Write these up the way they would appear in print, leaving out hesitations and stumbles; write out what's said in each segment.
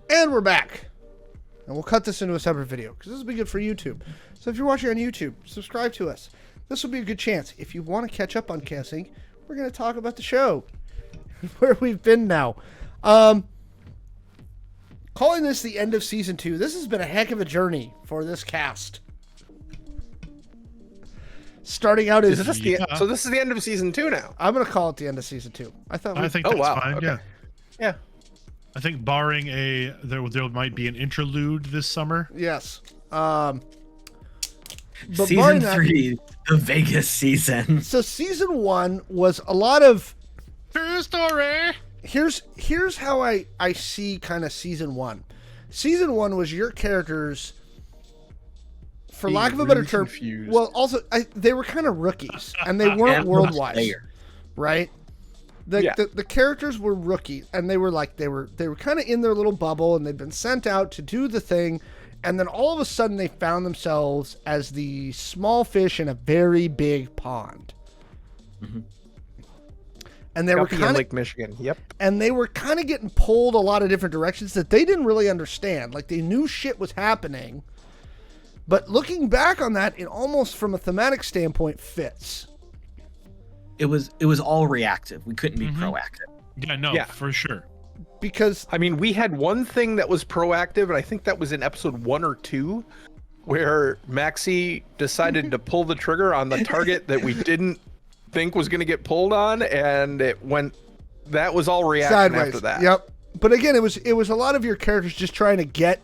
And we're back. And we'll cut this into a separate video because this will be good for YouTube. So if you're watching on YouTube, subscribe to us. This will be a good chance. If you want to catch up on casting, we're going to talk about the show. Where we've been now. Calling this the end of season 2. This has been a heck of a journey for this cast. Starting out as... So this is the end of season 2 now? I'm going to call it the end of season 2. I think that's fine, okay. Yeah. I think barring there might be an interlude this summer. Yes. Season 3, the Vegas season. So season 1 was a lot of... True story. Here's how I see kind of season 1. Season 1 was your characters, for lack of a better term, confused. well, also they were kind of rookies, and they weren't worldwide, right? The characters were rookies, and they were kind of in their little bubble, and they'd been sent out to do the thing, and then all of a sudden they found themselves as the small fish in a very big pond. Mm-hmm. And they were kind of Lake Michigan. Yep. And they were kind of getting pulled a lot of different directions that they didn't really understand. Like, they knew shit was happening, but looking back on that, it almost, from a thematic standpoint, fits. It was all reactive. We couldn't be proactive. Yeah, for sure. Because I mean, we had one thing that was proactive, and I think that was in episode 1 or 2, where Maxi decided to pull the trigger on the target that we didn't think was going to get pulled on, and that was all reaction sideways. After that. Yep. But again, it was a lot of your characters just trying to get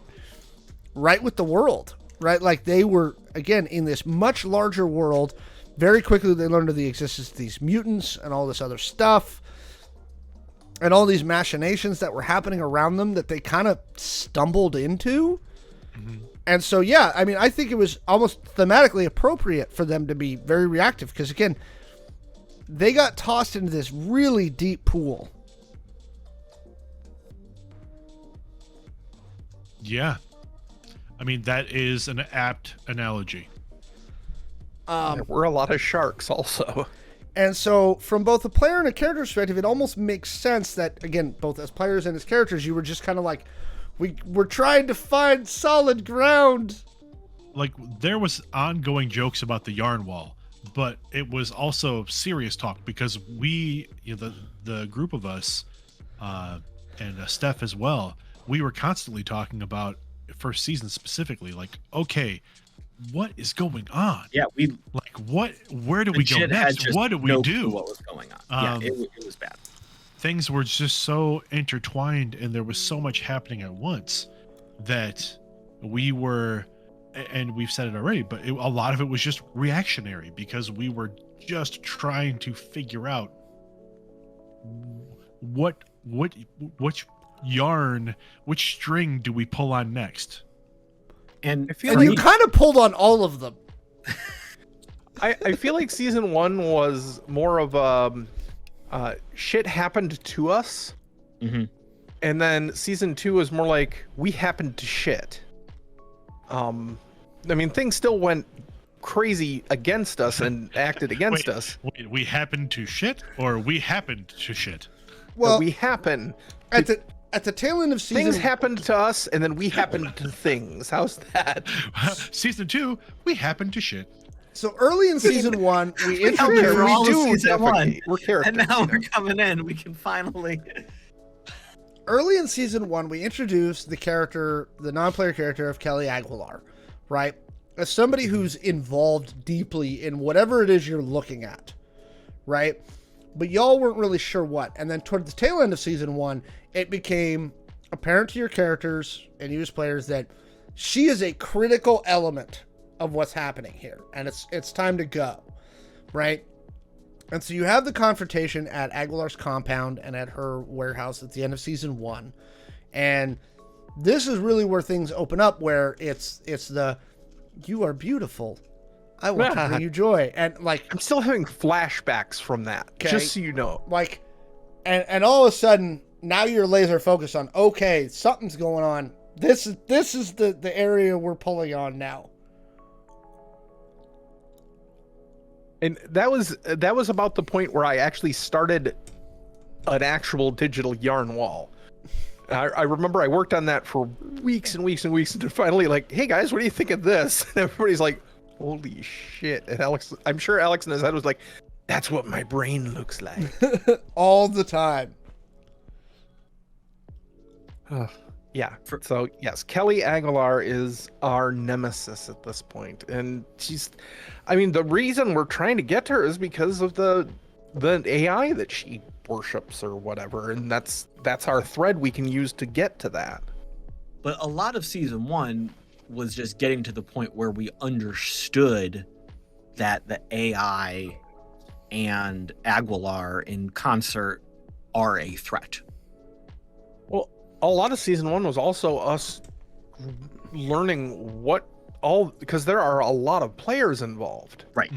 right with the world, right? Like, they were, again, in this much larger world. Very quickly they learned of the existence of these mutants and all this other stuff and all these machinations that were happening around them that they kind of stumbled into. Mm-hmm. And so, yeah, I mean, I think it was almost thematically appropriate for them to be very reactive because, again, they got tossed into this really deep pool. Yeah. I mean, that is an apt analogy. There were a lot of sharks also. And so from both a player and a character perspective, it almost makes sense that, again, both as players and as characters, you were just kind of like, we're trying to find solid ground. Like, there was ongoing jokes about the yarn wall, but it was also serious talk because we, the group of us, and Steph as well, we were constantly talking about first season specifically, like, okay, what is going on? Yeah, where do we go next? What do we do? What was going on? Yeah, it was bad. Things were just so intertwined, and there was so much happening at once that we were, and we've said it already, but a lot of it was just reactionary because we were just trying to figure out which yarn, which string do we pull on next? And you kind of pulled on all of them. I feel like season 1 was more of shit happened to us. Mm-hmm. And then season 2 is more like we happened to shit. I mean, things still went crazy against us and acted against us. Wait, we happened to shit or we happened to shit? Well, we happen at the tail end of season... Things happened to us, and then we happened to things. How's that? Season 2, we happened to shit. So early in season 1, we introduced... We're characters. And now we're coming in. We can finally... Early in season 1, we introduced the non-player character of Kelly Aguilar, right? As somebody who's involved deeply in whatever it is you're looking at, right? But y'all weren't really sure what. And then toward the tail end of season 1, it became apparent to your characters and you as players that she is a critical element of what's happening here. And it's time to go, right? And so you have the confrontation at Aguilar's compound and at her warehouse at the end of season 1. And this is really where things open up, where it's the, you are beautiful, I will bring you joy. And like, I'm still having flashbacks from that, just so you know. Like, and all of a sudden, now you're laser focused on, okay, something's going on. This is the area we're pulling on now. And that was about the point where I actually started an actual digital yarn wall. I remember I worked on that for weeks and weeks and weeks, and finally, like, hey guys, what do you think of this? And everybody's like, holy shit. And Alex, I'm sure Alex in his head was like, that's what my brain looks like. All the time. Yeah. So yes, Kelly Aguilar is our nemesis at this point, and the reason we're trying to get to her is because of the AI that she worships or whatever, and that's our thread we can use to get to that. But a lot of season 1 was just getting to the point where we understood that the AI and Aguilar in concert are a threat. Well, a lot of season 1 was also us learning because there are a lot of players involved. Right.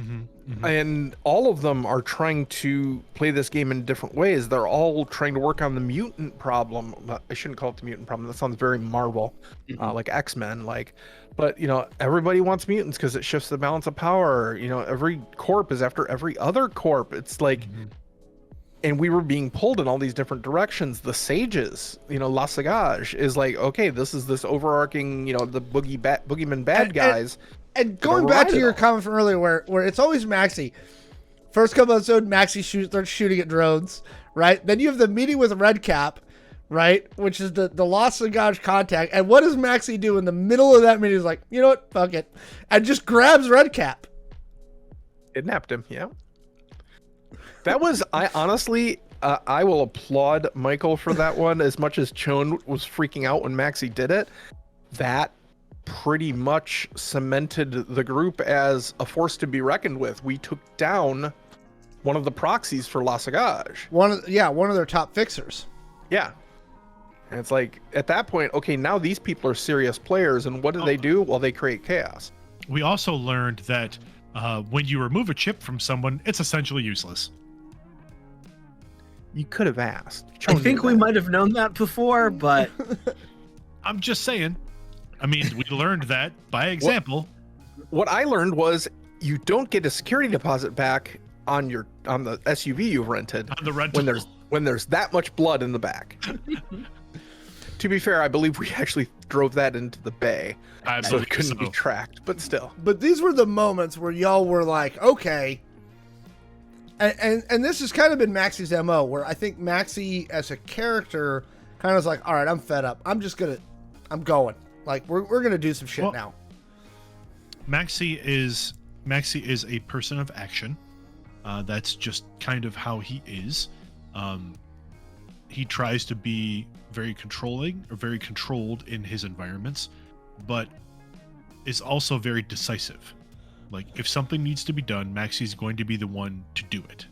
And all of them are trying to play this game in different ways. They're all trying to work on the mutant problem. I shouldn't call it the mutant problem. That sounds very Marvel, like X-Men. But everybody wants mutants because it shifts the balance of power. Every corp is after every other corp. It's like, and we were being pulled in all these different directions. The sages, La Sagage is like, okay, this is this overarching, the boogeyman bad guys. And going back to your comment from earlier, where it's always Maxi. First couple episodes, Maxi starts shooting at drones, right? Then you have the meeting with Redcap, right? Which is the Los Angeles contact. And what does Maxi do in the middle of that meeting? He's like, you know what? Fuck it. And just grabs Redcap. Kidnapped him, yeah. That was, I will applaud Michael for that one as much as Chon was freaking out when Maxi did it. That pretty much cemented the group as a force to be reckoned with. We took down one of the proxies for La Sagage. One of their top fixers. Yeah. And it's like, at that point, okay, now these people are serious players, and what do they do? Well, they create chaos. We also learned that when you remove a chip from someone, it's essentially useless. You could have asked. I think we might have known that before, but I'm just saying. I mean, we learned that by example. What I learned was you don't get a security deposit back on the SUV you've rented On the rental. when there's that much blood in the back. To be fair, I believe we actually drove that into the bay, so it couldn't be tracked. But still. But these were the moments where y'all were like, okay. And this has kind of been Maxi's MO, where I think Maxi as a character kind of was like, all right, I'm fed up. I'm going. Like, we're going to do some shit now. Maxi is a person of action. That's just kind of how he is. He tries to be very controlling or very controlled in his environments, but is also very decisive. Like, if something needs to be done, Maxi's going to be the one to do it.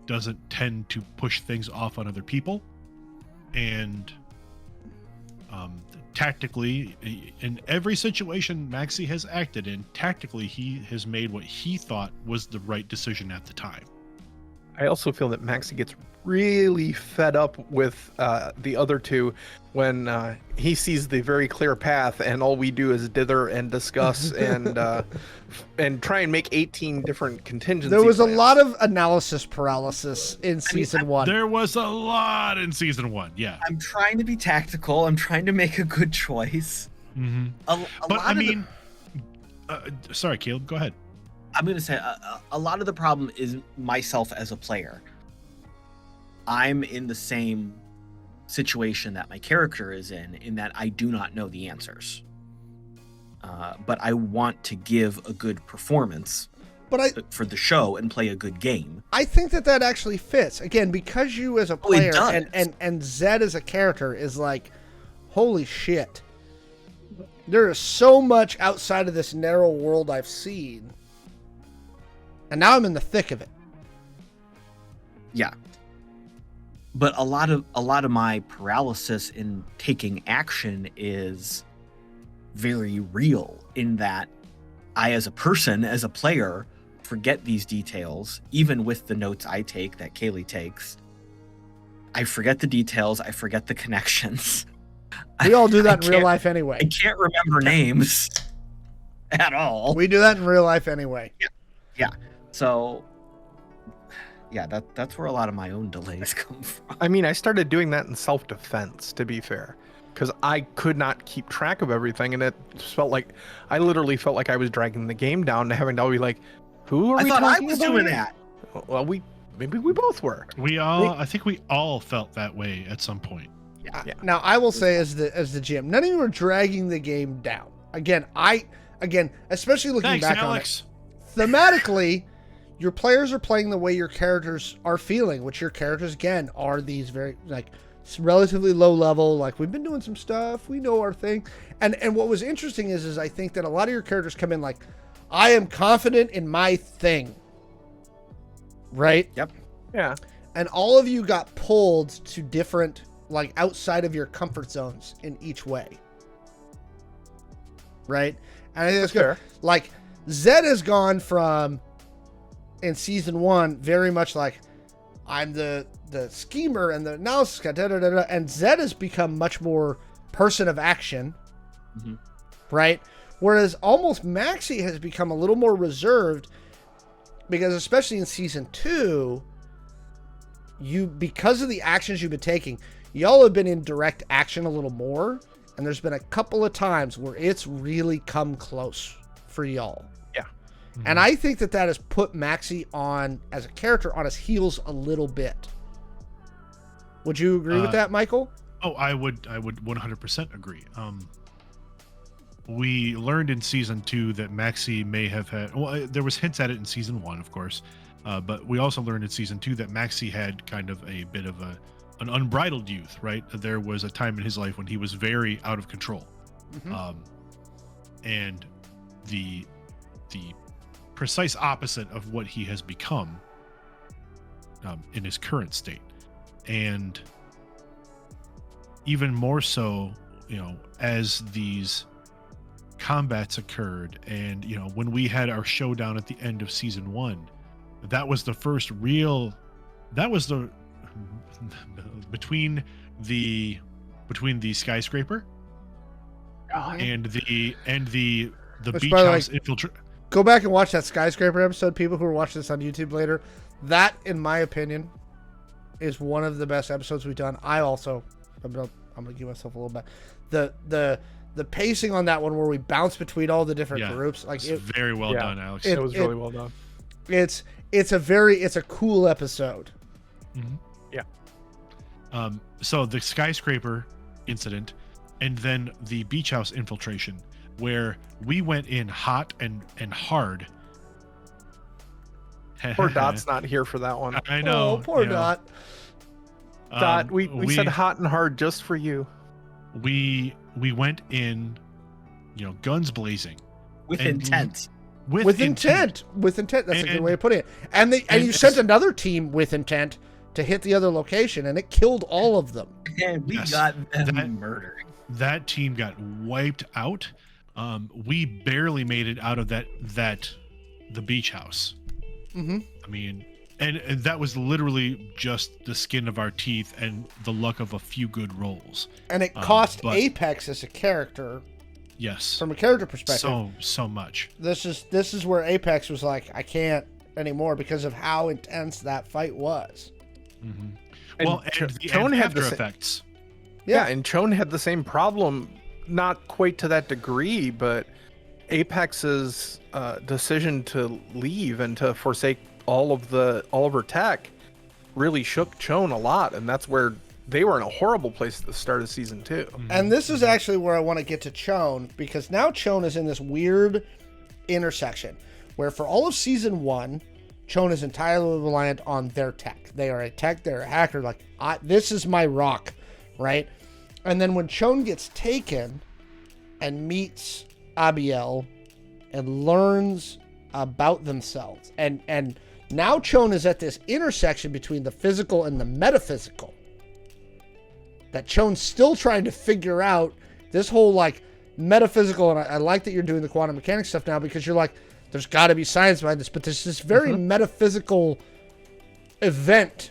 Doesn't tend to push things off on other people. And tactically, in every situation Maxi has acted in, tactically he has made what he thought was the right decision at the time. I also feel that Maxi gets really fed up with the other two when he sees the very clear path, and all we do is dither and discuss and try and make 18 different contingencies. There was a lot of analysis paralysis in season 1. There was a lot in season 1, yeah. I'm trying to be tactical. I'm trying to make a good choice. Mm-hmm. Sorry, Caleb, go ahead. I'm going to say a lot of the problem is myself as a player. I'm in the same situation that my character is in that I do not know the answers. But I want to give a good performance for the show and play a good game. I think that actually fits. Again, because you as a player and Zed as a character is like, holy shit. There is so much outside of this narrow world I've seen. And now I'm in the thick of it. Yeah. But a lot of my paralysis in taking action is very real, in that I, as a person, as a player, forget these details, even with the notes I take that Kaylee takes. I forget the details. I forget the connections. We all do that in real life anyway. I can't remember names at all. We do that in real life anyway. Yeah. So, Yeah, that's where a lot of my own delays come from. I mean, I started doing that in self-defense, to be fair, because I could not keep track of everything, and it felt like I literally felt like I was dragging the game down to having to be like, "Who are I we thought I talking was about?" doing that. Well, maybe we both were. I think we all felt that way at some point. Yeah. Now I will say, as the GM, none of you are dragging the game down. Again, especially looking Thanks, back Alex. on it, thematically, your players are playing the way your characters are feeling, which your characters again are these very like relatively low level. Like, we've been doing some stuff, we know our thing, and what was interesting is I think that a lot of your characters come in like, I am confident in my thing, right? Yep. Yeah. And all of you got pulled to different, like, outside of your comfort zones in each way. Right? And I think that's good. Fair. Like, Zed has gone from, in season 1, very much like, I'm the schemer and the analysis guy, and Zed has become much more person of action. Mm-hmm. Right? Whereas almost Maxi has become a little more reserved, because especially in season 2, because of the actions you've been taking, y'all have been in direct action a little more, and there's been a couple of times where it's really come close for y'all. Yeah. Mm-hmm. And I think that has put Maxi on, as a character, on his heels a little bit. Would you agree with that, Michael? Oh, I would 100% agree. We learned in season 2 that Maxi may have had, well, there was hints at it in season 1, of course, but we also learned in season 2 that Maxi had kind of a bit of an unbridled youth, right? There was a time in his life when he was very out of control. Mm-hmm. And the precise opposite of what he has become in his current state. And even more so, as these combats occurred, and when we had our showdown at the end of season 1, that was the first real, between the skyscraper and the Which, beach by the house way, infiltrate. Go back and watch that skyscraper episode. People who are watching this on YouTube later, that, in my opinion, is one of the best episodes we've done. I'm gonna give myself a little bit. The pacing on that one, where we bounce between all the different groups, like, it's very well done, Alex. It was really well done. It's a cool episode. Mm-hmm. Yeah. So the skyscraper incident, and then the beach house infiltration, where we went in hot and hard. Poor Dot's not here for that one. I know. Oh, poor Dot. Dot, we said hot and hard just for you. We went in, guns blazing. With intent. With intent. That's a good way of putting it. And you sent another team with intent to hit the other location, and it killed all of them. And we got them murdered. That team got wiped out. We barely made it out of the beach house. Mm-hmm. I mean, and that was literally just the skin of our teeth and the luck of a few good rolls. And it cost Apex as a character. Yes. From a character perspective. So much. This is where Apex was like, I can't anymore, because of how intense that fight was. Mm-hmm. And well, and the Shawn had after the effects. Yeah, and Shawn had the same problem, not quite to that degree, but Apex's decision to leave and to forsake all of her tech really shook Shawn a lot, and that's where they were in a horrible place at the start of season 2. Mm-hmm. And this is actually where I want to get to Shawn, because now Shawn is in this weird intersection where, for all of season 1, Shawn is entirely reliant on their tech. They are a tech, they're a hacker, like, this is my rock, right? And then when Shawn gets taken and meets Abiel and learns about themselves, and now Shawn is at this intersection between the physical and the metaphysical, that Shawn's still trying to figure out this whole, like, metaphysical. And I like that you're doing the quantum mechanics stuff now, because you're like, there's got to be science behind this, but there's this very metaphysical event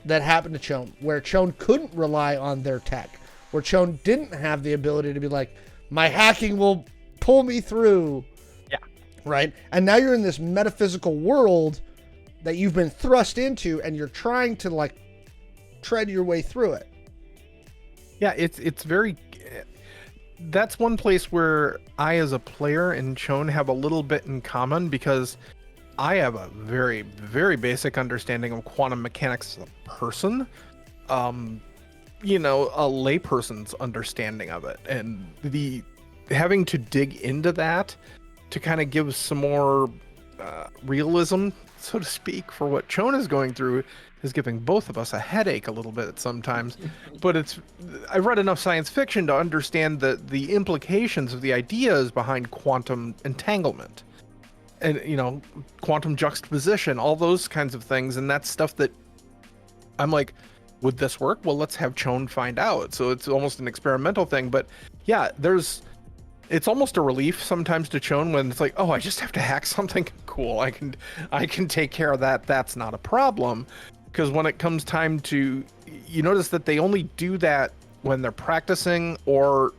that happened to Shawn, where Shawn couldn't rely on their tech, where Shawn didn't have the ability to be like, my hacking will pull me through. Yeah. Right? And now you're in this metaphysical world that you've been thrust into, and you're trying to like tread your way through it. Yeah, it's very. That's one place where I, as a player, and Shawn have a little bit in common, because I have a very, very basic understanding of quantum mechanics as a person. You know, a layperson's understanding of it, and the having to dig into that to kind of give some more realism, so to speak, for what Shawn is going through is giving both of us a headache a little bit sometimes. But I've read enough science fiction to understand the implications of the ideas behind quantum entanglement and, you know, quantum juxtaposition, all those kinds of things. And that's stuff that I'm like, would this work? Well, let's have Shawn find out. So it's almost an experimental thing. But yeah, it's almost a relief sometimes to Shawn when it's like, oh, I just have to hack something cool. I can take care of that. That's not a problem. Because when it comes time to, you notice that they only do that when they're practicing or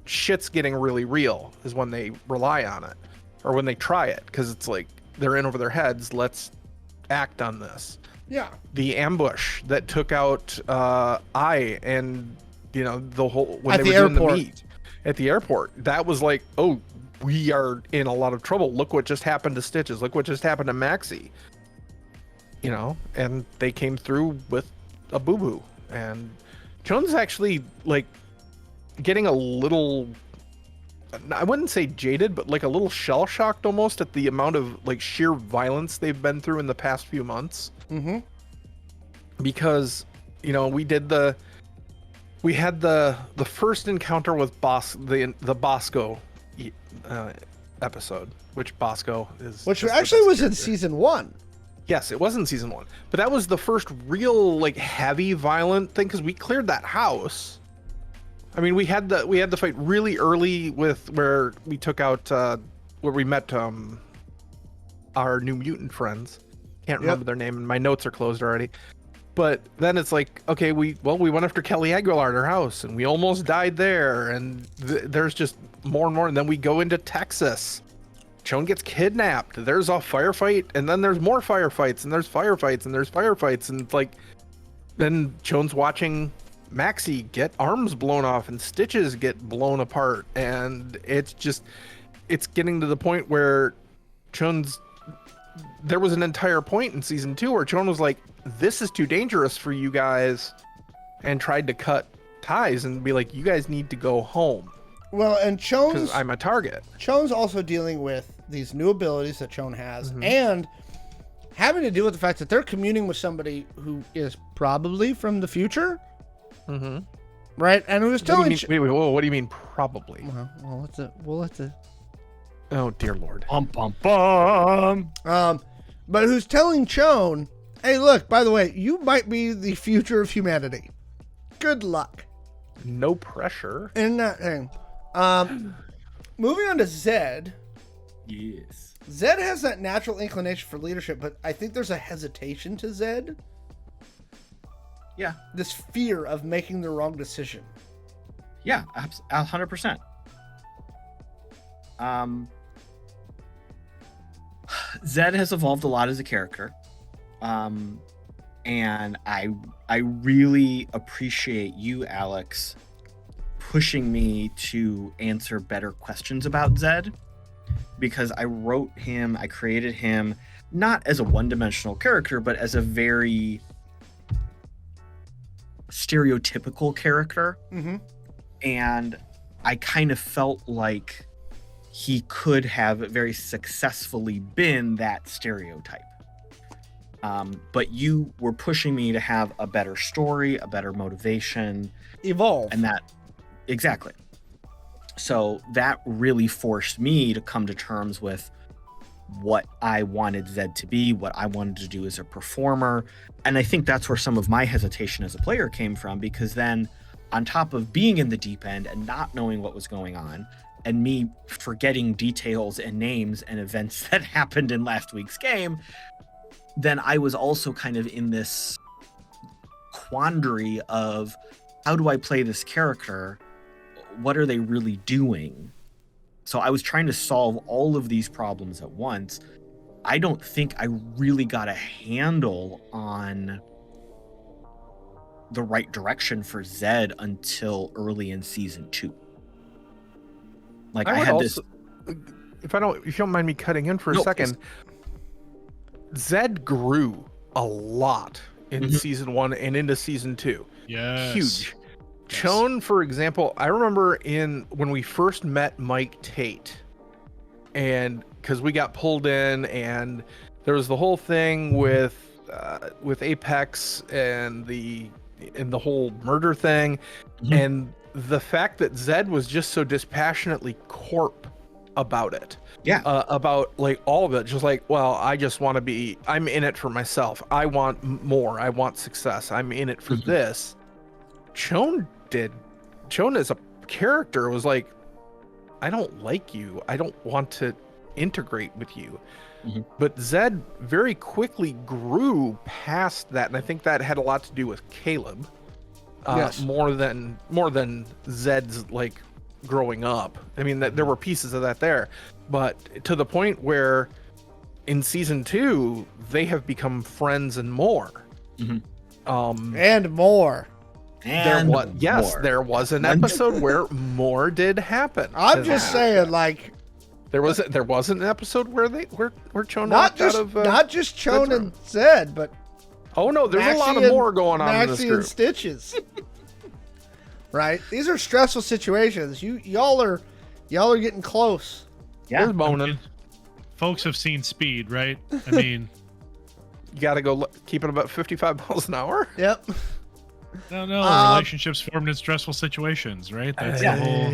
shit's getting really real is when they rely on it, or when they try it, because it's like they're in over their heads. Let's act on this. Yeah. The ambush that took out I and, you know, the whole when At they the were doing airport. the meet at the airport, that was like, oh, we are in a lot of trouble. Look what just happened to Stitches. Look what just happened to Maxi. You know, and they came through with a boo-boo. And Shawn's actually like getting a little, I wouldn't say jaded, but like a little shell-shocked almost at the amount of like sheer violence they've been through in the past few months. Mm-hmm. Because, you know, we had the first encounter with the Bosco episode, which Bosco is, Which just the actually best was in character. season 1. Yes, it was in season 1, but that was the first real like heavy violent thing, because we cleared that house. I mean, we had the fight really early with where we took out where we met our New Mutant friends. Can't remember their name, and my notes are closed already. But then it's like, okay, we went after Kelly Aguilar at her house, and we almost died there, and there's just more and more, and then we go into Texas. Shawn gets kidnapped. There's a firefight, and then there's more firefights, and there's firefights, and there's firefights, and it's like, then Shawn's watching Maxi get arms blown off and Stitches get blown apart, and it's getting to the point where there was an entire point in season 2 where Shawn was like, this is too dangerous for you guys, and tried to cut ties and be like, you guys need to go home. Well, and Because I'm a target. Shawn's also dealing with these new abilities that Shawn has, and having to deal with the fact that they're communing with somebody who is probably from the future, right? And who's telling. Wait, whoa, what do you mean probably? Well, let's. Oh dear Lord. But who's telling Shawn, hey, look, by the way, you might be the future of humanity. Good luck. No pressure. In that thing. Moving on to Zed. Yes. Zed has that natural inclination for leadership, but I think there's a hesitation to Zed. Yeah. This fear of making the wrong decision. Yeah, 100%. Zed has evolved a lot as a character. And I really appreciate you, Alex, pushing me to answer better questions about Zed, because I created him not as a one-dimensional character, but as a very stereotypical character. And I kind of felt like he could have very successfully been that stereotype. But you were pushing me to have a better story, a better motivation. Evolve. And that, exactly. So that really forced me to come to terms with what I wanted Zed to be, what I wanted to do as a performer. And I think that's where some of my hesitation as a player came from, because then on top of being in the deep end and not knowing what was going on, and me forgetting details and names and events that happened in last week's game, then I was also kind of in this quandary of, how do I play this character? What are they really doing? So I was trying to solve all of these problems at once. I don't think I really got a handle on the right direction for Zed until early in season 2. Like I would had also, if you don't mind me cutting in for a No, second, Zed grew a lot in season 1 and into season 2. Yes. Huge. Shawn, for example, I remember when we first met Mike Tate, and because we got pulled in, and there was the whole thing with Apex and the whole murder thing, and the fact that Zed was just so dispassionately corp about it. Yeah. About like all of it, just like, well, I just want to be, I'm in it for myself. I want more. I want success. I'm in it for this. Shawn as a character was like, I don't like you. I don't want to integrate with you. But Zed very quickly grew past that, and I think that had a lot to do with Caleb, Yes. more than Zed's like growing up. I mean, that there were pieces of that there, but to the point where in season 2 they have become friends and more. And more. And there was an episode where more did happen. I'm just saying, like, there was an episode where Shawn not walked out of not just Shawn Zed's room. and Zed, but Oh no, there's a lot of Maxi more going on in this Maxi group. and Stitches. Right? These are stressful situations. Y'all are getting close. There's boning. Folks have seen Speed, right? I mean, You got to go keep it about 55 miles an hour. Yep. no, relationships formed in stressful situations, right? That's the whole.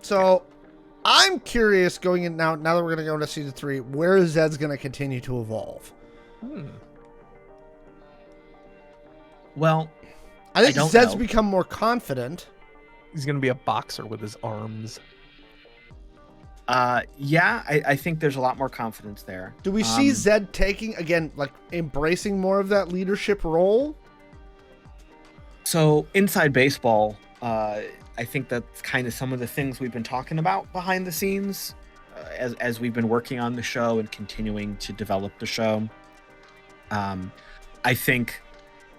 So, I'm curious going in now that we're going to go into season 3, where Zed's going to continue to evolve. Well, I think don't Zed's know. become more confident. He's gonna be a boxer with his arms. Yeah, I think there's a lot more confidence there. Do we see Zed taking, again, like embracing more of that leadership role? So inside baseball, I think that's kind of some of the things we've been talking about behind the scenes as we've been working on the show and continuing to develop the show. I think,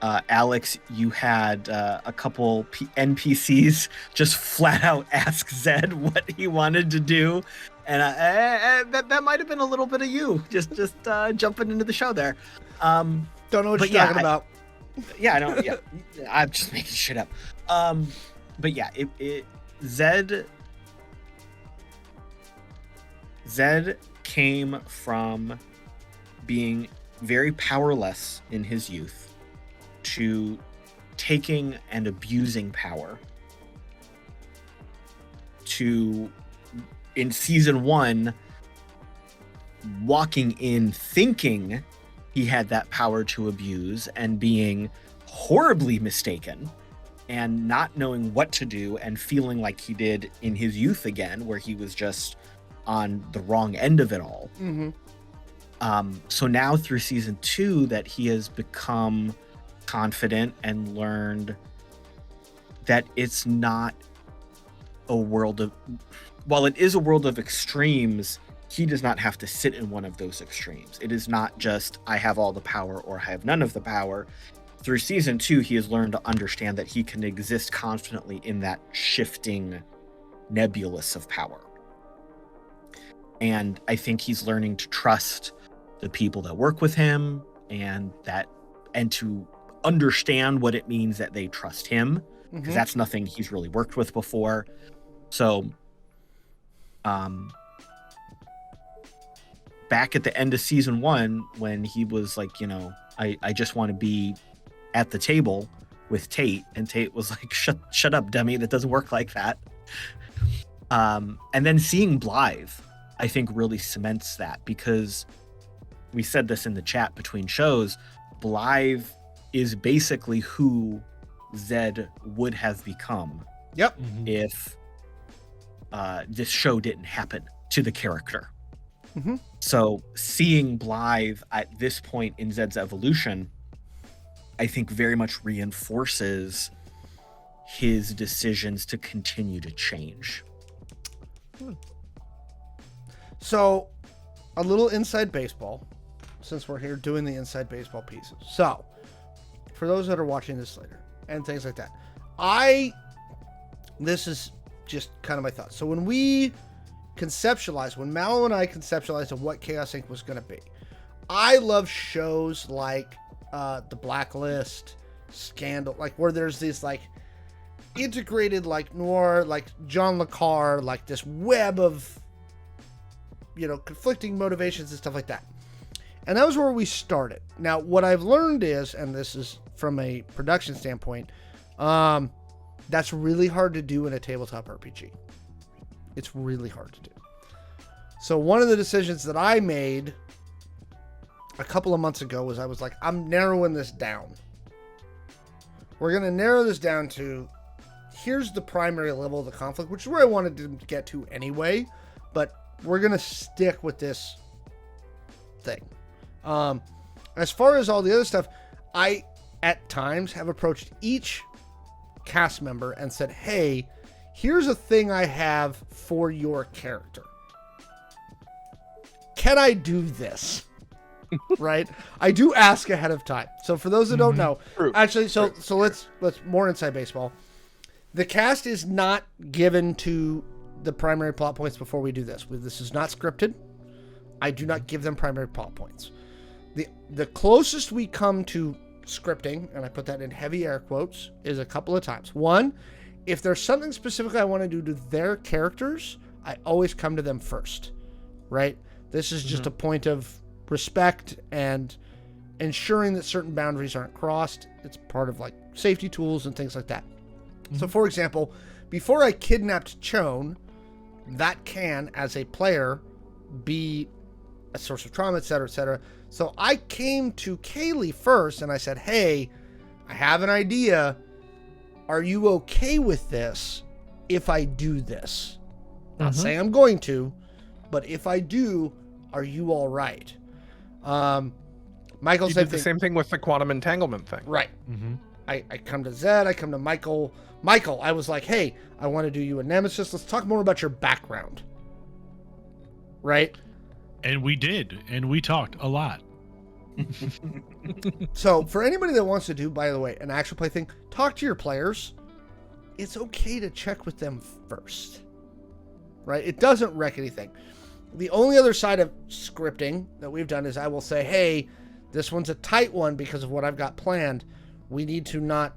Alex, you had a couple NPCs just flat out ask Zed what he wanted to do. And that might have been a little bit of you just jumping into the show there. Don't know what But you're yeah, talking about. Yeah, I don't. Yeah, I'm just making shit up. But yeah, Zed came from being very powerless in his youth to taking and abusing power to, in season 1, walking in thinking he had that power to abuse and being horribly mistaken and not knowing what to do and feeling like he did in his youth again, where he was just on the wrong end of it all. So now through season 2 that he has become confident and learned that it's not a world of, while it is a world of extremes, he does not have to sit in one of those extremes. It is not just I have all the power or I have none of the power. Through season 2, he has learned to understand that he can exist confidently in that shifting nebulous of power. And I think he's learning to trust the people that work with him and to understand what it means that they trust him, because that's nothing he's really worked with before. So, back at the end of season 1, when he was like, I just want to be at the table with Tate, and Tate was like, shut up, dummy, that doesn't work like that. And then seeing Blythe, I think, really cements that, because we said this in the chat between shows, Blythe is basically who Zed would have become if this show didn't happen to the character. So seeing Blythe at this point in Zed's evolution, I think very much reinforces his decisions to continue to change. So, a little inside baseball, since we're here doing the inside baseball pieces. So, for those that are watching this later and things like that, this is just kind of my thoughts. So when we when Mallo and I conceptualized of what Chaos Inc. was going to be, I love shows like The Blacklist, Scandal, like where there's these like integrated like noir, like John le Carre, like this web of, conflicting motivations and stuff like that. And that was where we started. Now, what I've learned is, and this is from a production standpoint, that's really hard to do in a tabletop RPG. It's really hard to do. So one of the decisions that I made a couple of months ago was I was like, I'm narrowing this down. We're going to narrow this down to, here's the primary level of the conflict, which is where I wanted to get to anyway, but we're going to stick with this thing. As far as all the other stuff, I, at times, have approached each cast member and said, hey, here's a thing I have for your character. Can I do this? Right? I do ask ahead of time. So for those that don't know, actually, so let's more inside baseball. The cast is not given to the primary plot points before we do this. This is not scripted. I do not give them primary plot points. The closest we come to scripting, and I put that in heavy air quotes, is a couple of times. One, if there's something specific I want to do to their characters, I always come to them first, right? This is just a point of respect and ensuring that certain boundaries aren't crossed. It's part of like safety tools and things like that. So for example, before I kidnapped Shawn, that can, as a player, be a source of trauma, etc., etc. So I came to Kaylee first and I said, hey, I have an idea. Are you okay with this if I do this? Not saying I'm going to, but if I do, are you all right? Michael said the same thing with the quantum entanglement thing. Right. I come to Zed, I come to Michael. Michael, I was like, hey, I want to do you a nemesis. Let's talk more about your background. Right? And we did, and we talked a lot. So for anybody that wants to do, by the way, an actual play thing, talk to your players. It's okay to check with them first. Right? It doesn't wreck anything. The only other side of scripting that we've done is I will say, hey, this one's a tight one because of what I've got planned. We need to not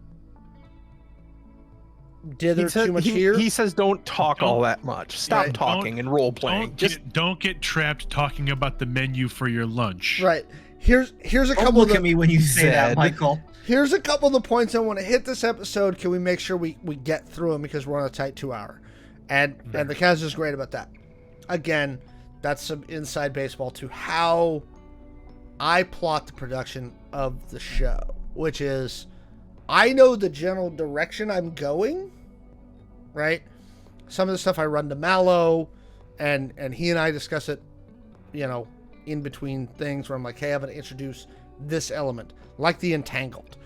dither too much here. He says don't talk all that much. Stop talking and role playing. Don't get trapped talking about the menu for your lunch. Right. Here's a couple. Look at me when you say that, Michael. Here's a couple of the points I want to hit this episode. Can we make sure we get through them because we're on a tight 2 hour, and the cast is great about that. Again, that's some inside baseball to how I plot the production of the show, which is I know the general direction I'm going, right? Some of the stuff I run to Mallo, and he and I discuss it, in between things where I'm like, hey, I'm going to introduce this element, like the entangled,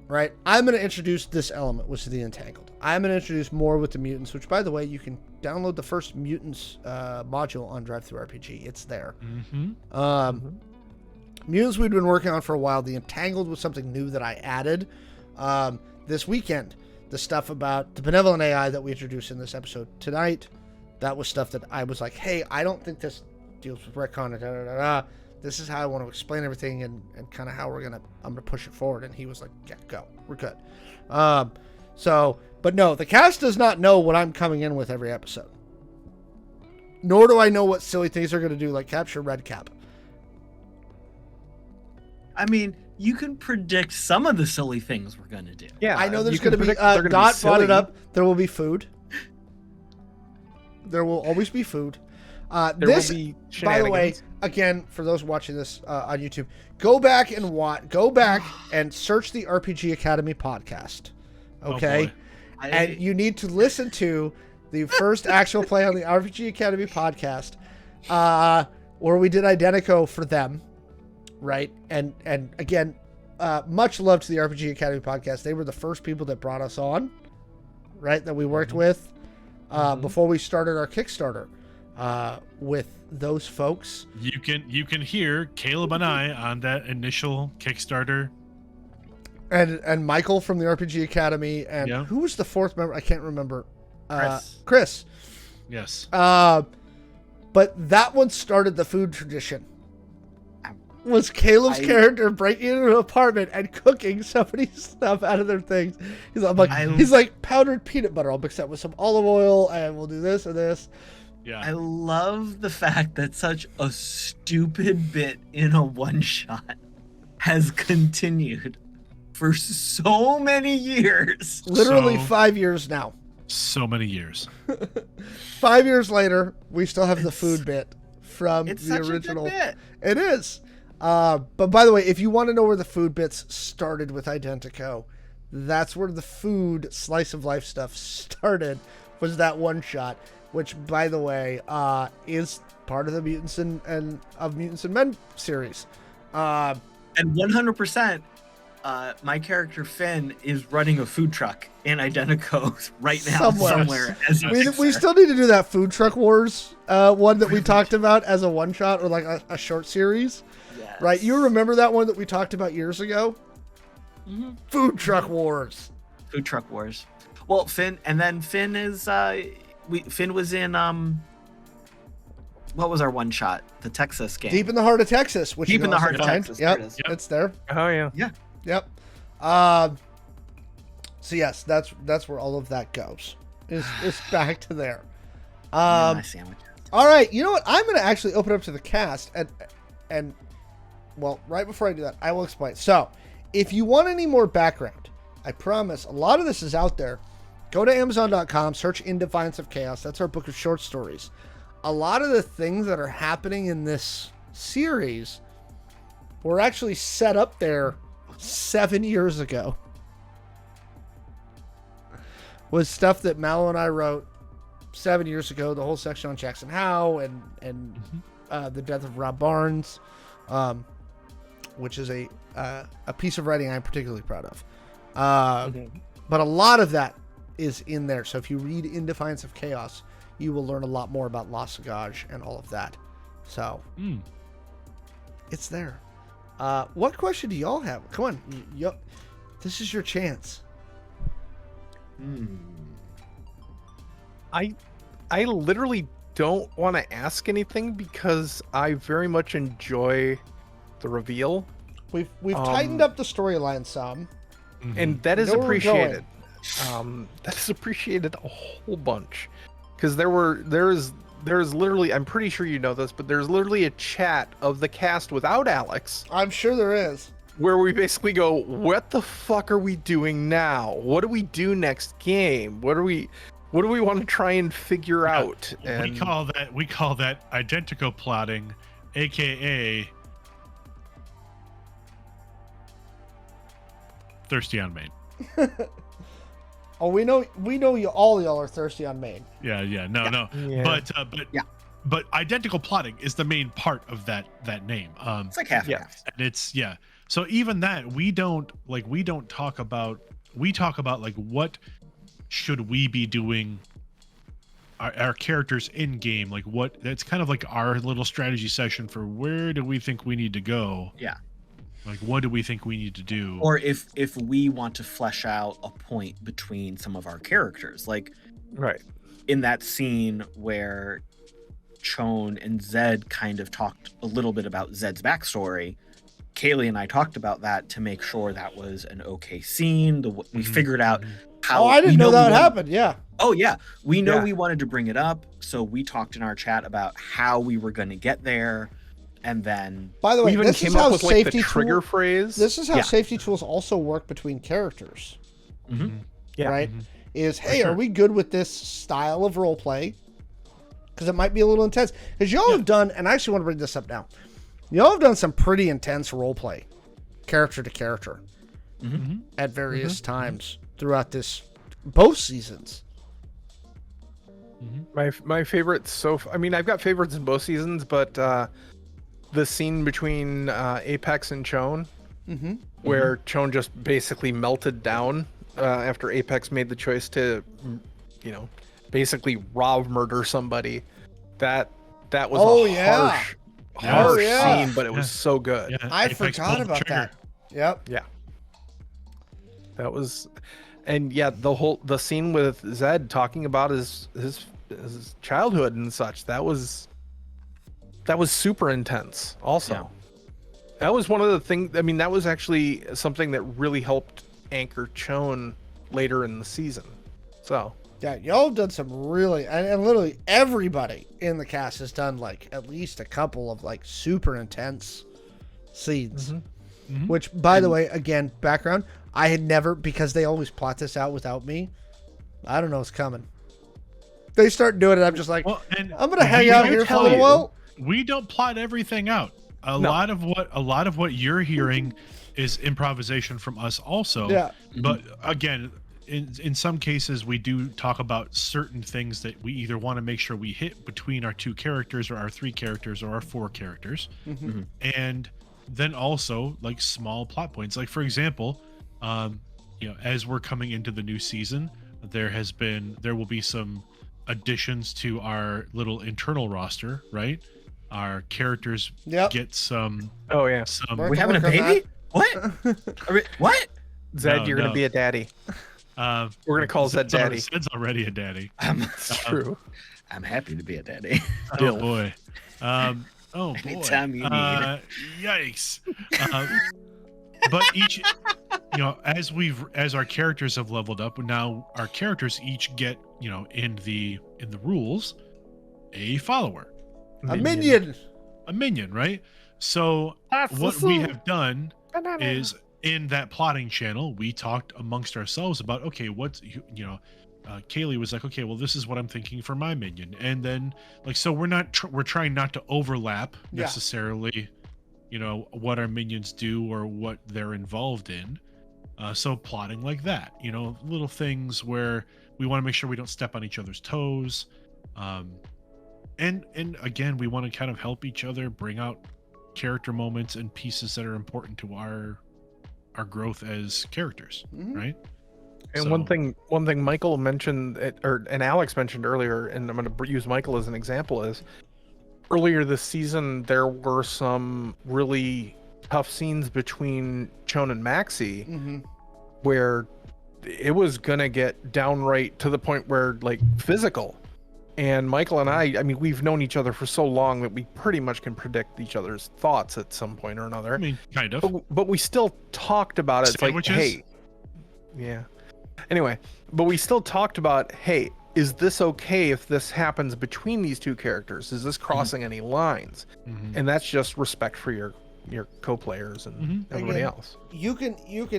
right? I'm going to introduce this element, which is the entangled. I'm going to introduce more with the mutants, which, by the way, you can download the first mutants module on Drive-Thru-RPG. It's there. Mutants we'd been working on for a while. The entangled was something new that I added this weekend. The stuff about the benevolent AI that we introduced in this episode tonight, that was stuff that I was like, hey, I don't think this deals with retcon, this is how I want to explain everything and kind of how I'm gonna push it forward. And he was like, yeah, go, we're good. But no, the cast does not know what I'm coming in with every episode, nor do I know what silly things they're going to do, like capture Red Cap. I mean, you can predict some of the silly things we're going to do. Yeah, I know there's going to be, Dot brought it up, there will be food. There will always be food. There will be shenanigans. By the way, again, for those watching this on YouTube, go back and search the RPG Academy podcast. Okay? And you need to listen to the first actual play on the RPG Academy podcast, where we did Identico for them, right? And again, much love to the RPG Academy podcast. They were the first people that brought us on, right? That we worked with before we started our Kickstarter. with those folks. You can hear Caleb and I on that initial Kickstarter. And Michael from the RPG Academy, and Yeah. who was the fourth member? I can't remember. Chris. Yes. But that one started the food tradition. Was Caleb's character breaking into an apartment and cooking somebody's stuff out of their things? He's like powdered peanut butter. I'll mix that with some olive oil, and we'll do this and this. Yeah. I love the fact that such a stupid bit in a one-shot has continued for so many years. Literally 5 years now. So many years. 5 years later, we still have the food bit from the original. A good bit. It is. But by the way, if you want to know where the food bits started with Identico, that's where the food slice of life stuff started, was that one shot, which by the way, is part of the Mutants and Men series. And 100%, my character Finn is running a food truck in Identico right now somewhere. We still need to do that Food Truck Wars one that we talked about as a one shot or like a short series. Yes. Right? You remember that one that we talked about years ago? Mm-hmm. Food Truck Wars. Food Truck Wars. Well, Finn is Finn was in what was our one shot? The Texas game. Deep in the Heart of Texas, which Deep you in the can Heart also of find. Texas. Yep, There it is. it's there. Oh yeah. Yeah. Yep. So yes, that's where all of that goes. Is back to there. My sandwich. All right, you know what? I'm going to actually open up to the cast and well, right before I do that, I will explain. So, if you want any more background, I promise a lot of this is out there. Go to Amazon.com, search In Defiance of Chaos. That's our book of short stories. A lot of the things that are happening in this series were actually set up there 7 years ago. Was stuff that Mallo and I wrote 7 years ago. The whole section on Jackson Howe and the death of Rob Barnes, which is a piece of writing I'm particularly proud of. But a lot of that is in there. So if you read In Defiance of Chaos, you will learn a lot more about La Sagage and all of that. So it's there. What question do y'all have? Come on. This is your chance. I literally don't want to ask anything because I very much enjoy the reveal. We've tightened up the storyline some. And that is Know where we're appreciated. That is appreciated a whole bunch. Because there is literally, I'm pretty sure you know this, but there's literally a chat of the cast without Alex. I'm sure there is. Where we basically go, what the fuck are we doing now? What do we do next game? What do we want to try and figure out? And We call that identical plotting, aka thirsty on Maine. Oh, we know you all y'all are thirsty on Maine. No. Yeah. But identical plotting is the main part of that name. It's like half. Yeah. And it's So even that we talk about like what should we be doing our characters in game, like what that's kind of like our little strategy session for where do we think we need to go. Yeah. Like what do we think we need to do? Or if we want to flesh out a point between some of our characters, like Right. in that scene where Shawn and Zed kind of talked a little bit about Zed's backstory, Kaylee and I talked about that to make sure that was an okay scene. We figured out how. Oh, I didn't know that would happen. Yeah. Oh yeah, we know we wanted to bring it up, so we talked in our chat about how we were going to get there, and then. By the way, we even this came is up how with like the safety trigger phrase. This is how safety tools also work between characters. Yeah. Right? Is hey, are we good with this style of role play? Because it might be a little intense. Because y'all have done, and I actually want to bring this up now. Y'all have done some pretty intense role play, character to character, at various times throughout both seasons. My favorite I mean, I've got favorites in both seasons, but the scene between Apex and Shawn, where Shawn just basically melted down after Apex made the choice to, basically murder somebody. That was Oh, a yeah. harsh Oh, yeah. scene, but it was so good. Yeah, I Apex forgot pulled the about trigger. that. Yep. Yeah. That was, and yeah, the scene with Zed talking about his childhood and such. That was super intense. Also, Yeah. that was one of the things. I mean, that was actually something that really helped anchor Chone later in the season. So Yeah, y'all have done some really, and literally everybody in the cast has done like at least a couple of like super intense scenes. Mhm. Which, by the way, again, background, I had never, because they always plot this out without me. I don't know what's coming. They start doing it, I'm just like, Well, and I'm gonna hang we out don't here for a tell little you. while. We don't plot everything out. A No. lot of what you're hearing is improvisation from us also. Yeah. But again, in some cases we do talk about certain things that we either want to make sure we hit between our 2 characters or our 3 characters or our 4 characters. And then also like small plot points. Like for example, as we're coming into the new season, there will be some additions to our little internal roster, right? Our characters Yep. get some oh yeah, We're We having a working on baby? What? What? Zed, No, you're no. gonna be a daddy. We're gonna call Zed daddy. Zed's already a daddy. It's true. I'm happy to be a daddy. Oh boy. Oh boy. Anytime you need. Yikes. But each, as our characters have leveled up, now our characters each get, in the rules, a follower, A minion. a minion, right? So what we have done is in that plotting channel, we talked amongst ourselves about, okay, Kaylee was like, okay, well, this is what I'm thinking for my minion. And then so we're trying not to overlap Yeah. necessarily, what our minions do or what they're involved in. So plotting like that, little things where we want to make sure we don't step on each other's toes. And again, we want to kind of help each other bring out character moments and pieces that are important to our growth as characters, right? And So- one thing Michael mentioned, and Alex mentioned earlier, and I'm going to use Michael as an example, is earlier this season there were some really tough scenes between Chone and Maxi, where it was going to get downright to the point where like physical. And Michael and I mean, we've known each other for so long that we pretty much can predict each other's thoughts at some point or another. I mean, kind of. But we still talked about it. It's like, Sandwiches? hey, yeah. Anyway, but we still talked about, hey, is this okay if this happens between these 2 characters? Is this crossing any lines? And that's just respect for your co-players and everybody Again, else. You can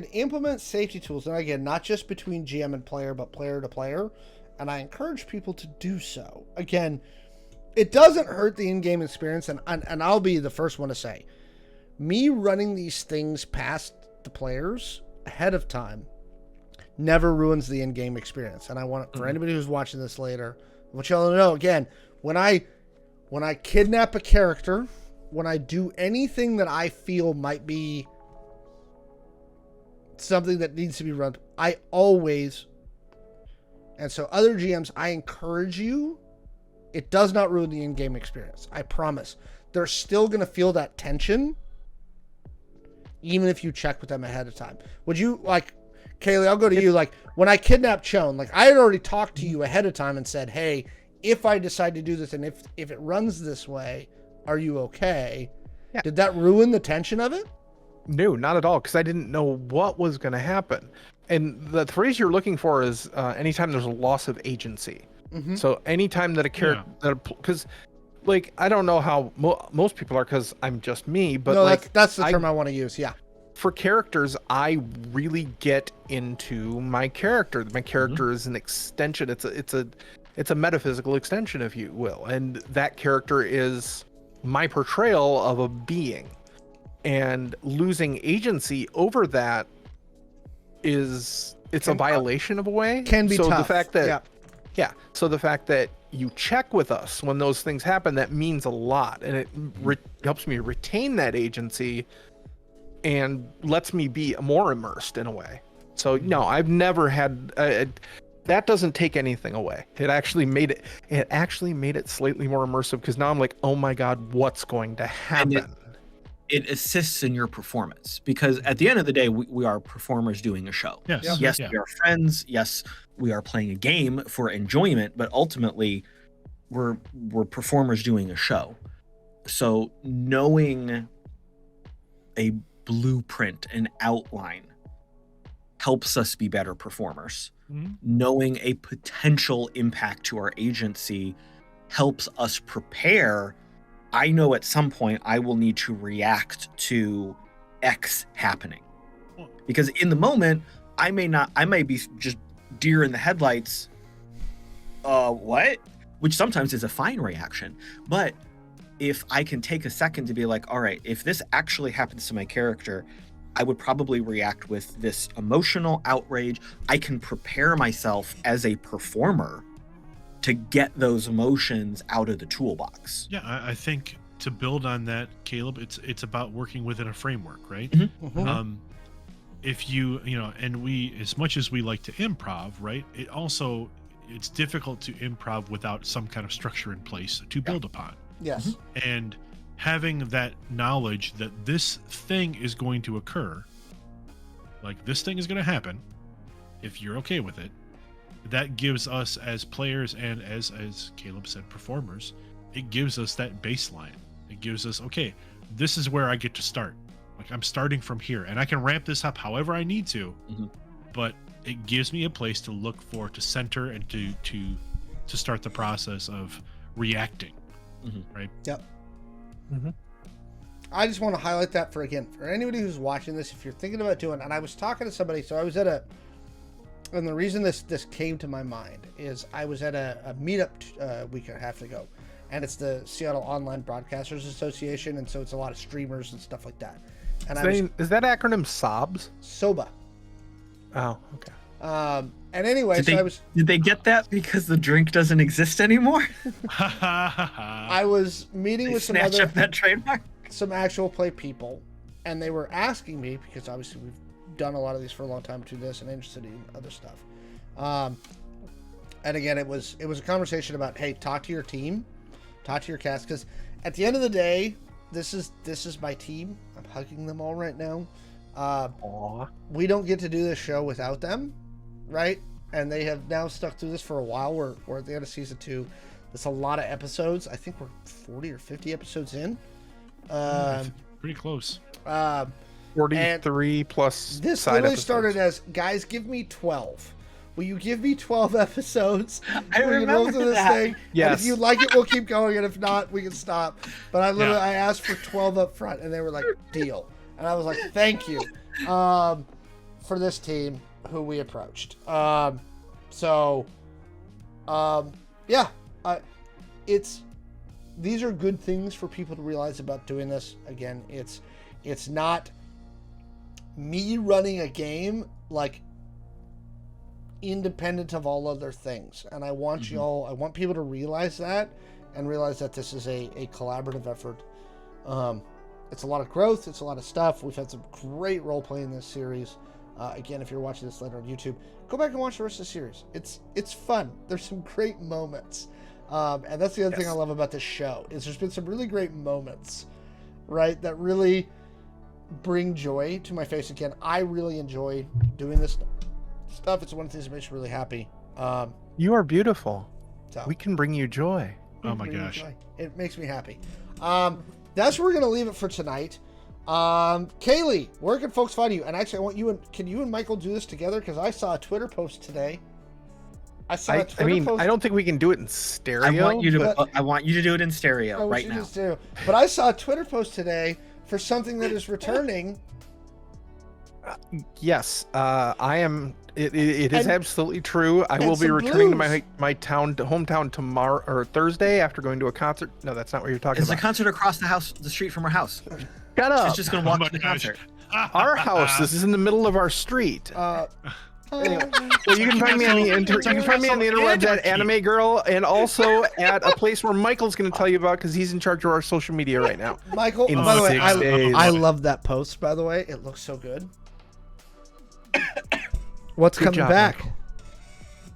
implement safety tools, and again, not just between GM and player, but player to player. And I encourage people to do so. Again, it doesn't hurt the in-game experience, and I'll be the first one to say, me running these things past the players ahead of time never ruins the in-game experience. And I want for anybody who's watching this later, I want y'all to know, again, when I kidnap a character, when I do anything that I feel might be something that needs to be run, I always, and so other GMs, I encourage you, it does not ruin the in-game experience. I promise. They're still going to feel that tension, even if you check with them ahead of time. Would you, like, Kaylee, I'll go to you, like, when I kidnapped Chone, like, I had already talked to you ahead of time and said, hey, if I decide to do this, and if it runs this way, are you okay? Yeah. Did that ruin the tension of it? No, not at all, because I didn't know what was going to happen. And the phrase you're looking for is anytime there's a loss of agency. So anytime that a character, because like, I don't know how most people are, because I'm just me, but no, like that's the term I want to use. Yeah. For characters, I really get into my character. My character is an extension. It's a metaphysical extension, if you will, and that character is my portrayal of a being. And losing agency over that it's a violation of a way. Can be so tough. The fact that yeah. So the fact that you check with us when those things happen, that means a lot, and it helps me retain that agency and lets me be more immersed in a way. So no, I've never had that doesn't take anything away. It actually made it slightly more immersive, because now I'm like, oh my God, what's going to happen? It assists in your performance, because at the end of the day, we are performers doing a show. Yes. Yeah. Yes, Yeah. we are friends. Yes, we are playing a game for enjoyment, but ultimately, we're performers doing a show. So knowing a blueprint, an outline, helps us be better performers. Mhm. Knowing a potential impact to our agency helps us prepare. I know at some point I will need to react to X happening. Because in the moment, I may be just deer in the headlights. What? Which sometimes is a fine reaction. But if I can take a second to be like, all right, if this actually happens to my character, I would probably react with this emotional outrage. I can prepare myself as a performer to get those emotions out of the toolbox. Yeah, I think to build on that, Caleb, it's about working within a framework, right? Mhm. If you know, and we, as much as we like to improv, right? It's difficult to improv without some kind of structure in place to build upon. Yes. And having that knowledge that this thing is going to occur, like this thing is going to happen, if you're okay with it, that gives us as players and as Caleb said, performers, it gives us that baseline. It gives us, okay, this is where I get to start. Like I'm starting from here, and I can ramp this up however I need to, but it gives me a place to look for, to center, and to start the process of reacting. Right? Yep. I just want to highlight that for anybody who's watching this, if you're thinking about doing, and I was talking to somebody, so I was at and the reason this came to my mind is I was at a meetup a week and a half ago, and it's the Seattle Online Broadcasters Association, and so it's a lot of streamers and stuff like that. And Is that acronym SOBS? SOBA. Oh, okay. And anyway, Did they get that because the drink doesn't exist anymore? I was meeting with some Snatch up that trademark. some actual play people, and they were asking me, because obviously we've done a lot of these for a long time between this and interested in other stuff. And again, it was a conversation about, hey, talk to your team, talk to your cast, because at the end of the day, this is my team. I'm hugging them all right now. We don't get to do this show without them, right? And they have now stuck through this for a while. We're at the end of season 2. That's a lot of episodes. I think we're 40 or 50 episodes in. Pretty close. 43 plus This side literally episodes. started as, guys, give me 12. Will you give me 12 episodes? I Where you go remember through this that. thing? Yes. And if you like it, we'll keep going, and if not, we can stop. But I asked for 12 up front, and they were like, deal. And I was like, thank you for this team who we approached. These are good things for people to realize about doing this. Again, it's not me running a game like independent of all other things. And I want I want people to realize that, and realize that this is a collaborative effort. It's a lot of growth. It's a lot of stuff. We've had some great role playing in this series. Again, if you're watching this later on YouTube, go back and watch the rest of the series. It's fun. There's some great moments. And that's the other thing I love about this show, is there's been some really great moments, right, that really bring joy to my face. Again, I really enjoy doing this stuff. It's one of the things that makes me really happy. You are beautiful. So We can bring you joy. Oh my gosh. joy. It makes me happy. That's where we're going to leave it for tonight. Kaylee, where can folks find you? And actually, can you and Michael do this together? Because I saw a Twitter post today. I don't think we can do it in stereo. I want you to do it in stereo right now. But I saw a Twitter post today for something that is returning. Yes, I am. It is absolutely true. I will be some returning to blues. my hometown tomorrow or Thursday after going to a concert. No, that's not what you're talking It's a about. concert across the street from our house. Shut up. She's just gonna walk my to the gosh. concert. Our house. This is in the middle of our street. Anyway, well, you can find me on the interwebs at Anime Girl, and also at a place where Michael's going to tell you about, because he's in charge of our social media right now. Michael, In by the way, 6 days. I love that post, by the way. It looks so good. What's Good coming job, back? Michael.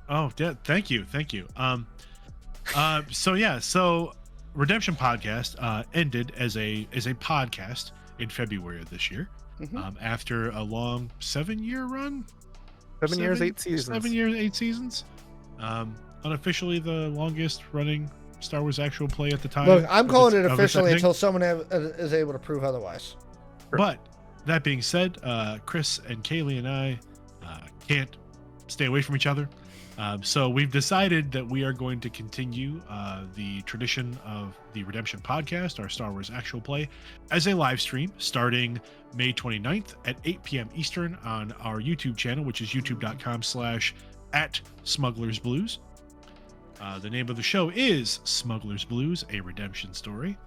Oh, yeah. Thank you. So Redemption Podcast ended as a podcast in February of this year. After a long 7-year run. 7 years, 8 seasons. 7 years, 8 seasons. Unofficially the longest running Star Wars actual play at the time. Look, I'm calling it of its officially ending. until someone is able to prove otherwise. But that being said, Chris and Kaylee and I can't stay away from each other. So we've decided that we are going to continue the tradition of the Redemption Podcast, our Star Wars actual play, as a live stream starting May 29th at 8 p.m. Eastern on our YouTube channel, which is youtube.com/@SmugglersBlues. The name of the show is Smugglers Blues, a redemption story.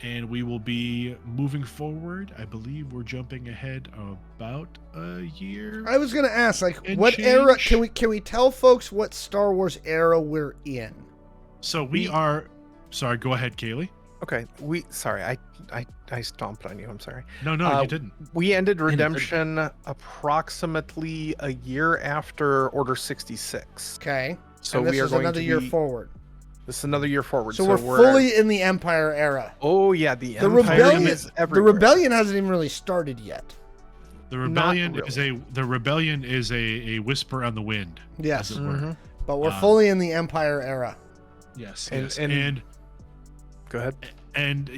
And we will be moving forward. I believe we're jumping ahead about a year. I was going to ask, like, And what change. era can we tell folks what Star Wars era we're in? So we are. Sorry, go ahead, Kaylee. Okay, I stomped on you. I'm sorry. No, you didn't. We ended Redemption approximately a year after Order 66. Okay. So and this we are is going another to year be, forward. This is another year forward. So we're fully in the Empire era. Oh yeah, the The Empire rebellion is the everywhere. rebellion hasn't even really started yet. The rebellion really. is a whisper on the wind. Yes. As it were. Mhm. But we're fully in the Empire era. Yes. And- yes. and- And Go ahead. and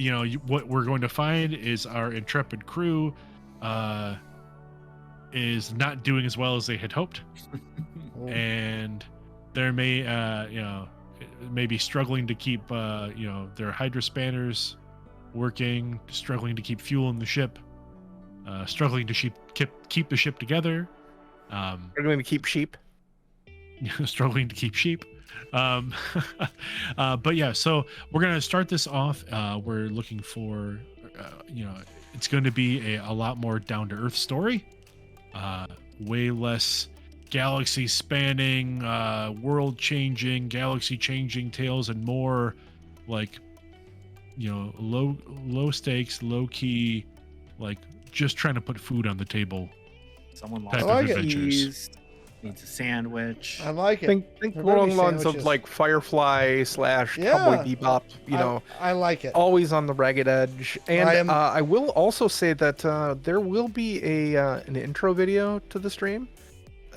what we're going to find is our intrepid crew is not doing as well as they had hoped, and there may be struggling to keep their hydra spanners working, struggling to keep fuel in the ship, struggling to keep the ship together, We're going to keep sheep. struggling to keep sheep. But yeah, so we're gonna start this off. We're looking for, it's going to be a lot more down to earth story, way less galaxy spanning, world changing, galaxy changing tales, and more like, low stakes, low key, like just trying to put food on the table. Someone Type lost of their adventures. keys, needs a sandwich. I like it. Think There better along be the lines of sandwiches. like Firefly / Yeah. Cowboy Bebop. I like it. Always on the ragged edge. And I I, am- will also say that there will be an intro video to the stream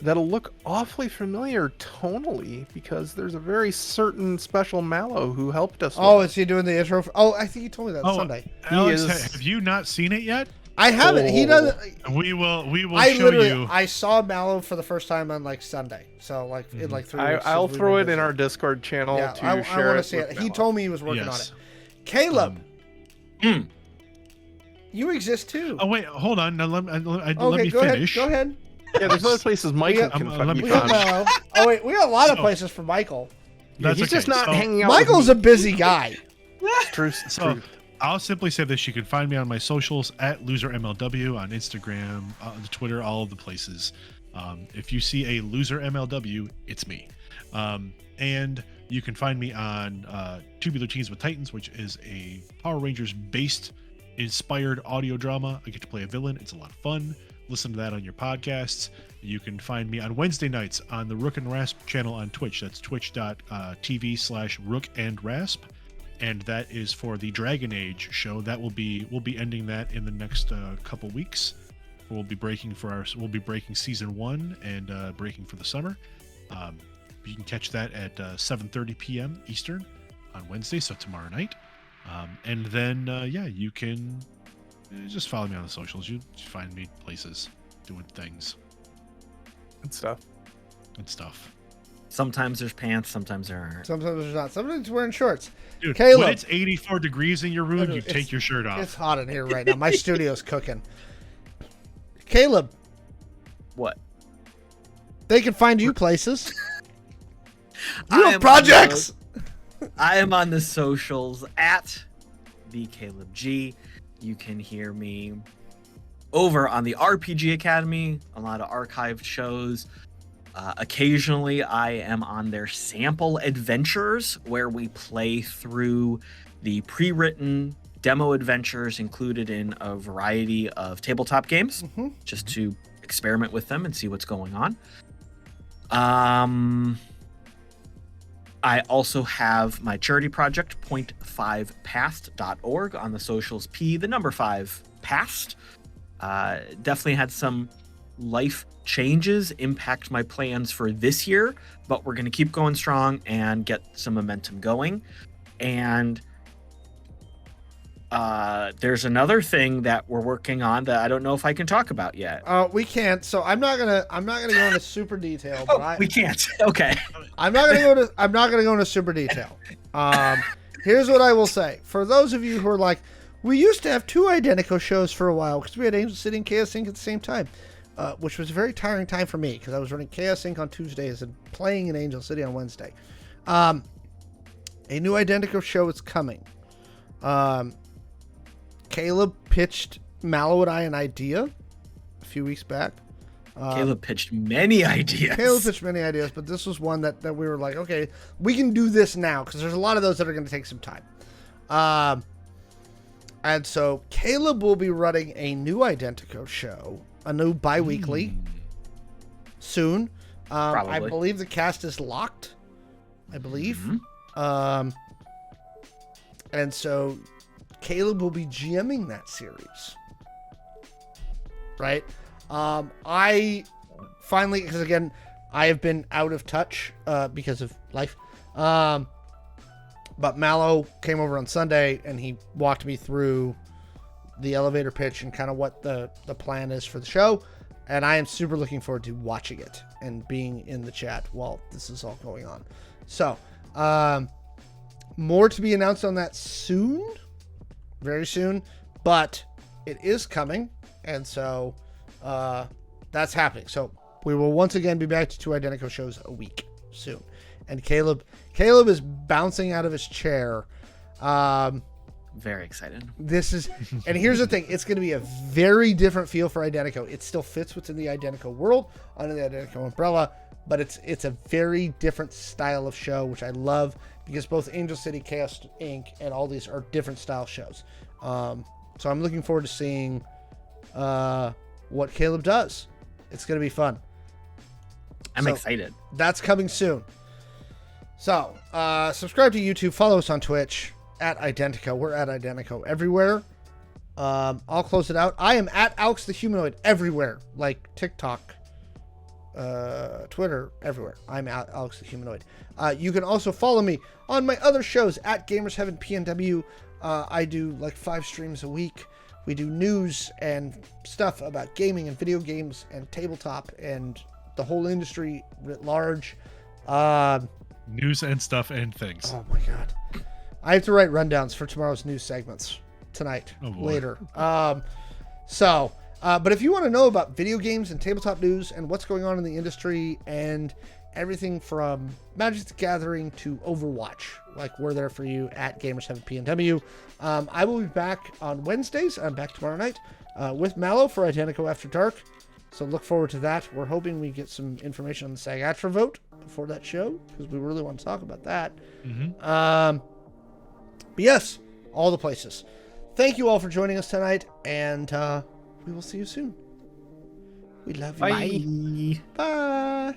that'll look awfully familiar tonally, because there's a very certain special Mallo who helped us. Oh, with is he doing the intro? I think he told me that Sunday. Alex, is- have you not seen it yet? I haven't. He Oh. doesn't. We will I show literally you. I saw Mallo for the first time on like Sunday. So like in like 3 weeks. I'll since we throw it in revisited. our Discord channel Yeah, to I share want to it see with it. He Mallo. told me he was working Yes. on it. Caleb, Um, you exist too. Oh wait, hold on. Now let okay, me go finish. ahead. Go ahead. Yeah, there's other places Michael got- can let find me We you. got finish. Mallo. Oh wait, we got a lot of So- places for Michael. Yeah, That's he's just okay. not So- hanging out. Michael's a busy guy. Truth. So I'll simply say this: you can find me on my socials at losermlw on Instagram, Twitter, all of the places. If you see a loser MLW, it's me. And you can find me on Tubular Teens with Titans, which is a Power Rangers based inspired audio drama. I get to play a villain. It's a lot of fun. Listen to that on your podcasts. You can find me on Wednesday nights on the Rook and Rasp channel on Twitch. That's twitch.tv/Rook&Rasp. And that is for the Dragon Age show. We'll be ending that in the next couple weeks. We'll be breaking season 1 and breaking for the summer. You can catch that at 7:30 p.m. Eastern on Wednesday, so tomorrow night. And then you can just follow me on the socials. You find me places doing things and stuff. and stuff. Sometimes there's pants, sometimes there aren't. Sometimes there's not. Sometimes he's wearing shorts. Dude, Caleb. when it's 84 degrees in your room, you It's- take your shirt off. It's hot in here right now. My studio's cooking. Caleb, What? they can find you places. I You am have on projects. I am on the socials at the Caleb G. You can hear me over on the RPG Academy, a lot of archived shows. Occasionally, I am on their sample adventures where we play through the pre-written demo adventures included in a variety of tabletop games, Mhm. just to experiment with them and see what's going on. I also have my charity project, point5past.org, on the socials, the number 5 past. Definitely had some life changes impact my plans for this year, but we're going to keep going strong and get some momentum going. And there's another thing that we're working on that I don't know if I can talk about yet. We can't. So I'm not gonna go into super detail. But we can't. Okay. I'm not gonna go into super detail. Here's what I will say. For those of you who are like, we used to have 2 Identico shows for a while because we had Angel City and Chaos Inc. at the same time, which was a very tiring time for me because I was running Chaos Inc. on Tuesdays and playing in Angel City on Wednesday. A new Identico show is coming. Caleb pitched Mallo and I an idea a few weeks back. Caleb pitched many ideas. But this was one that we were like, okay, we can do this now because there's a lot of those that are going to take some time. And so Caleb will be running a new Identico show, a new bi-weekly soon. I believe the cast is locked. I believe. Mm-hmm. And so Caleb will be GMing that series. Right? I finally, because again, I have been out of touch because of life. But Mallo came over on Sunday and he walked me through the elevator pitch and kind of what the plan is for the show. And I am super looking forward to watching it and being in the chat while this is all going on. So, more to be announced on that soon. Very soon, but it is coming, and so that's happening. So we will once again be back to 2 Identico shows a week soon. And Caleb is bouncing out of his chair. Very excited. And here's the thing: it's going to be a very different feel for Identico. It still fits within the Identico world under the Identico umbrella, but it's a very different style of show, which I love. Because both Angel City, Chaos Inc., and all these are different style shows. So I'm looking forward to seeing what Caleb does. It's going to be fun. I'm excited. That's coming soon. So, subscribe to YouTube. Follow us on Twitch, @Identico. We're @Identico everywhere. I'll close it out. I am @Alex the Humanoid everywhere, like TikTok, Twitter, everywhere. I'm Alex the Humanoid. You can also follow me on my other shows @GamersHeaven I do like 5 streams a week. We do news and stuff about gaming and video games and tabletop and the whole industry writ large. News and stuff and things. Oh my god. I have to write rundowns for tomorrow's news segments tonight, later. But if you want to know about video games and tabletop news and what's going on in the industry and everything from Magic the Gathering to Overwatch, like, we're there for you @GamersHeaven. I will be back on Wednesdays. I'm back tomorrow night with Mallo for Identico After Dark. So look forward to that. We're hoping we get some information on the SAG-AFTRA vote before that show because we really want to talk about that. Mm-hmm. But yes, all the places. Thank you all for joining us tonight, and we will see you soon. We love you. Bye. Bye.